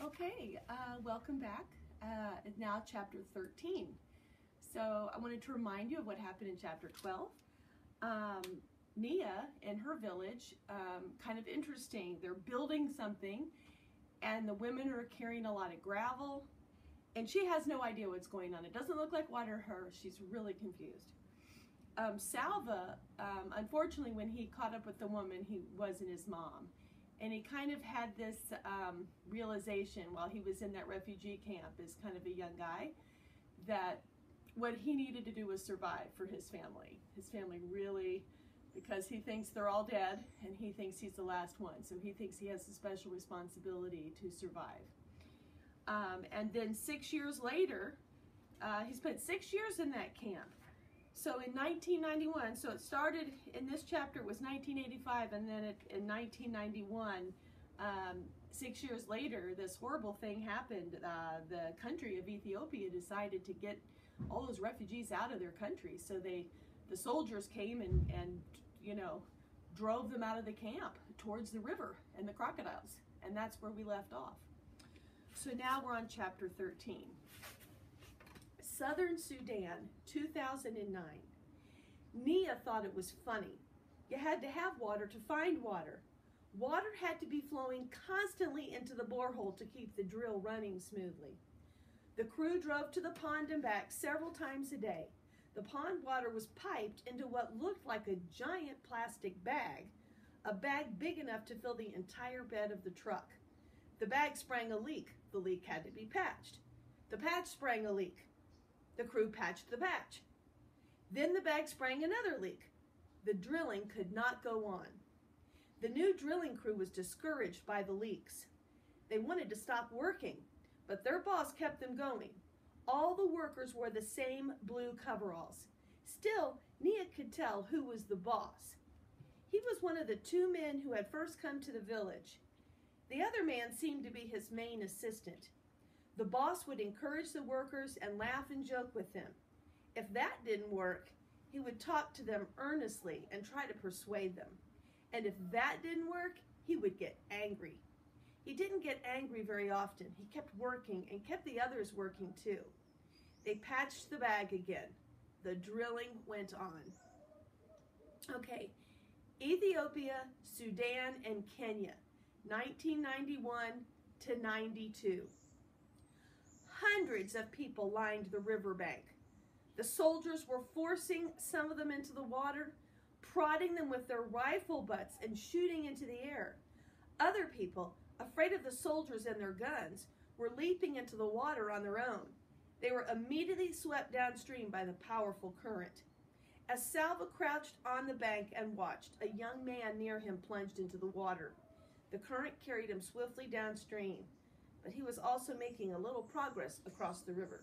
Okay, welcome back. Now chapter 13. So I wanted to remind you of what happened in chapter 12. Nia and her village, kind of interesting. They're building something and the women are carrying a lot of gravel and she has no idea what's going on. It doesn't look like water to her. She's really confused. Salva, unfortunately, when he caught up with the woman, he wasn't his mom. And he kind of had this realization while he was in that refugee camp as kind of a young guy that what he needed to do was survive for his family. His family really, because he thinks they're all dead and he thinks he's the last one. So he thinks he has a special responsibility to survive. And then 6 years later, he spent 6 years in that camp. So in 1991, so it started in this chapter, it was 1985, and then in 1991, 6 years later, this horrible thing happened. The country of Ethiopia decided to get all those refugees out of their country. So the soldiers came and you know, drove them out of the camp towards the river and the crocodiles. And that's where we left off. So now we're on chapter 13. Southern Sudan, 2009. Nia thought it was funny. You had to have water to find water. Water had to be flowing constantly into the borehole to keep the drill running smoothly. The crew drove to the pond and back several times a day. The pond water was piped into what looked like a giant plastic bag, a bag big enough to fill the entire bed of the truck. The bag sprang a leak. The leak had to be patched. The patch sprang a leak. The crew patched the patch. Then the bag sprang another leak. The drilling could not go on. The new drilling crew was discouraged by the leaks. They wanted to stop working, but their boss kept them going. All the workers wore the same blue coveralls. Still, Nia could tell who was the boss. He was one of the two men who had first come to the village. The other man seemed to be his main assistant. The boss would encourage the workers and laugh and joke with them. If that didn't work, he would talk to them earnestly and try to persuade them. And if that didn't work, he would get angry. He didn't get angry very often. He kept working and kept the others working too. They patched the bag again. The drilling went on. Okay, Ethiopia, Sudan, and Kenya, 1991 to 92. Hundreds of people lined the riverbank. The soldiers were forcing some of them into the water, prodding them with their rifle butts and shooting into the air. Other people, afraid of the soldiers and their guns, were leaping into the water on their own. They were immediately swept downstream by the powerful current. As Salva crouched on the bank and watched, a young man near him plunged into the water. The current carried him swiftly downstream, but he was also making a little progress across the river.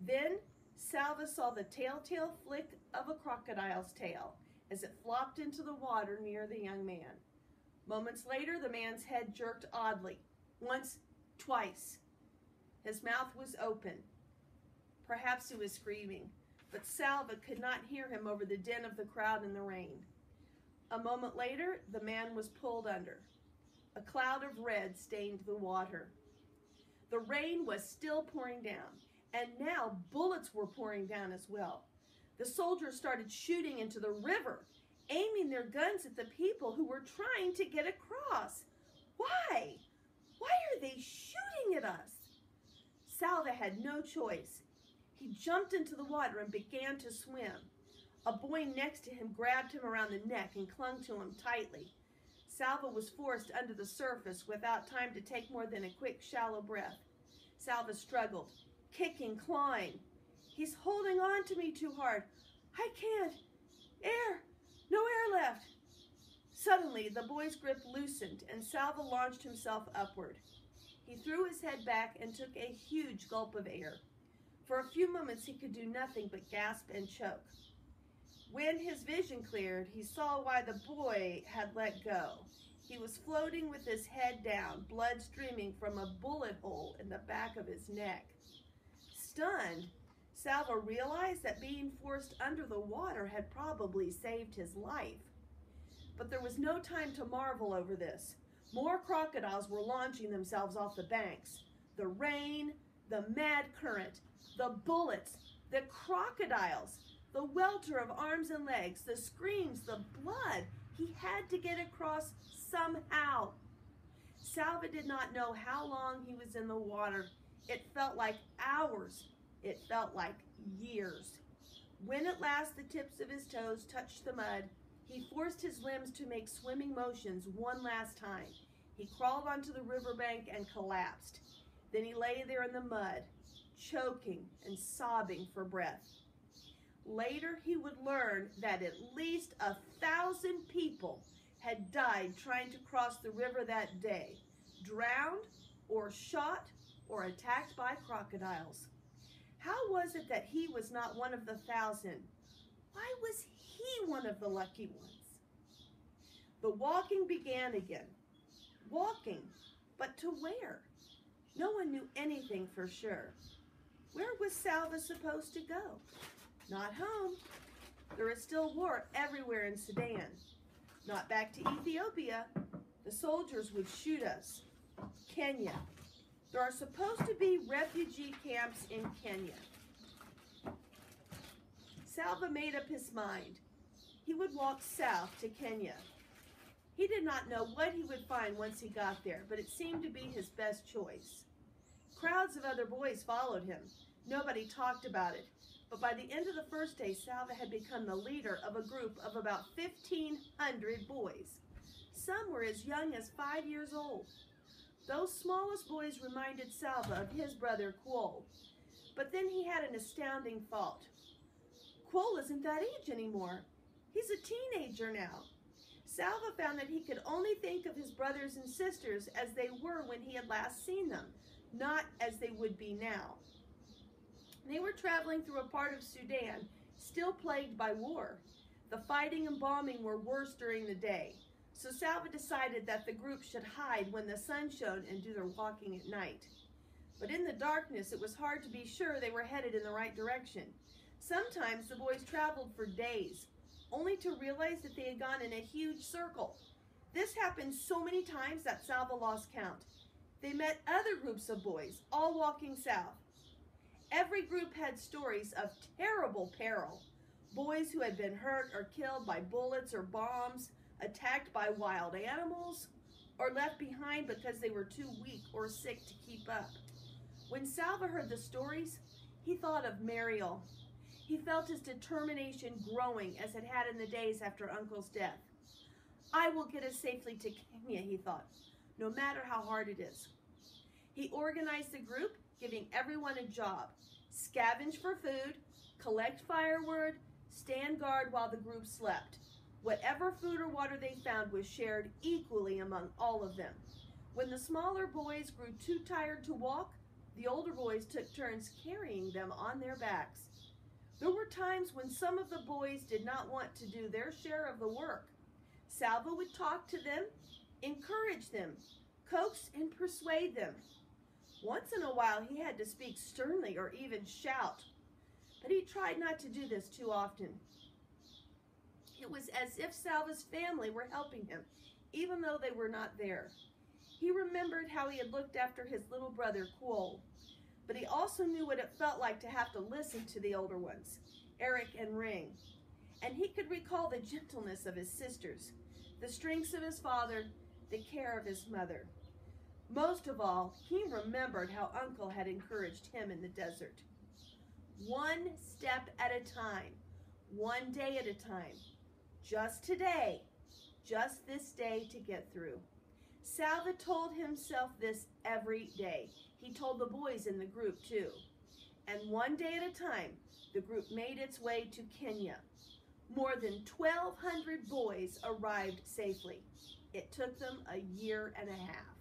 Then Salva saw the telltale flick of a crocodile's tail as it flopped into the water near the young man. Moments later, the man's head jerked oddly, once, twice. His mouth was open. Perhaps he was screaming, but Salva could not hear him over the din of the crowd and the rain. A moment later, the man was pulled under. A cloud of red stained the water. The rain was still pouring down, and now bullets were pouring down as well. The soldiers started shooting into the river, aiming their guns at the people who were trying to get across. Why? Why are they shooting at us? Salva had no choice. He jumped into the water and began to swim. A boy next to him grabbed him around the neck and clung to him tightly. Salva was forced under the surface without time to take more than a quick, shallow breath. Salva struggled, kicking, clawing. He's holding on to me too hard. I can't. Air. No air left. Suddenly, the boy's grip loosened and Salva launched himself upward. He threw his head back and took a huge gulp of air. For a few moments, he could do nothing but gasp and choke. When his vision cleared, he saw why the boy had let go. He was floating with his head down, blood streaming from a bullet hole in the back of his neck. Stunned, Salva realized that being forced under the water had probably saved his life. But there was no time to marvel over this. More crocodiles were launching themselves off the banks. The rain, the mad current, the bullets, the crocodiles, the welter of arms and legs, the screams, the blood. He had to get across somehow. Salva did not know how long he was in the water. It felt like hours. It felt like years. When at last the tips of his toes touched the mud, he forced his limbs to make swimming motions one last time. He crawled onto the riverbank and collapsed. Then he lay there in the mud, choking and sobbing for breath. Later, he would learn that at least 1,000 people had died trying to cross the river that day, drowned or shot or attacked by crocodiles. How was it that he was not one of the 1,000? Why was he one of the lucky ones? The walking began again. Walking, but to where? No one knew anything for sure. Where was Salva supposed to go? Not home. There is still war everywhere in Sudan. Not back to Ethiopia. The soldiers would shoot us. Kenya. There are supposed to be refugee camps in Kenya. Salva made up his mind. He would walk south to Kenya. He did not know what he would find once he got there, but it seemed to be his best choice. Crowds of other boys followed him. Nobody talked about it, but by the end of the first day, Salva had become the leader of a group of about 1,500 boys. Some were as young as 5 years old. Those smallest boys reminded Salva of his brother Quol, but then he had an astounding fault. Quol isn't that age anymore. He's a teenager now. Salva found that he could only think of his brothers and sisters as they were when he had last seen them, not as they would be now. They were traveling through a part of Sudan still plagued by war. The fighting and bombing were worse during the day, so Salva decided that the group should hide when the sun shone and do their walking at night. But in the darkness, it was hard to be sure they were headed in the right direction. Sometimes the boys traveled for days, only to realize that they had gone in a huge circle. This happened so many times that Salva lost count. They met other groups of boys, all walking south. Every group had stories of terrible peril. Boys who had been hurt or killed by bullets or bombs, attacked by wild animals, or left behind because they were too weak or sick to keep up. When Salva heard the stories, he thought of Mariel. He felt his determination growing as it had in the days after Uncle's death. I will get us safely to Kenya, he thought, no matter how hard it is. He organized the group, giving everyone a job: scavenge for food, collect firewood, stand guard while the group slept. Whatever food or water they found was shared equally among all of them. When the smaller boys grew too tired to walk, the older boys took turns carrying them on their backs. There were times when some of the boys did not want to do their share of the work. Salva would talk to them, encourage them, coax and persuade them. Once in a while, he had to speak sternly or even shout, but he tried not to do this too often. It was as if Salva's family were helping him, even though they were not there. He remembered how he had looked after his little brother, Quol, but he also knew what it felt like to have to listen to the older ones, Eric and Ring. And he could recall the gentleness of his sisters, the strengths of his father, the care of his mother. Most of all, he remembered how Uncle had encouraged him in the desert. One step at a time, one day at a time. Just today, just this day to get through. Salva told himself this every day. He told the boys in the group too. And one day at a time, the group made its way to Kenya. More than 1,200 boys arrived safely. It took them a year and a half.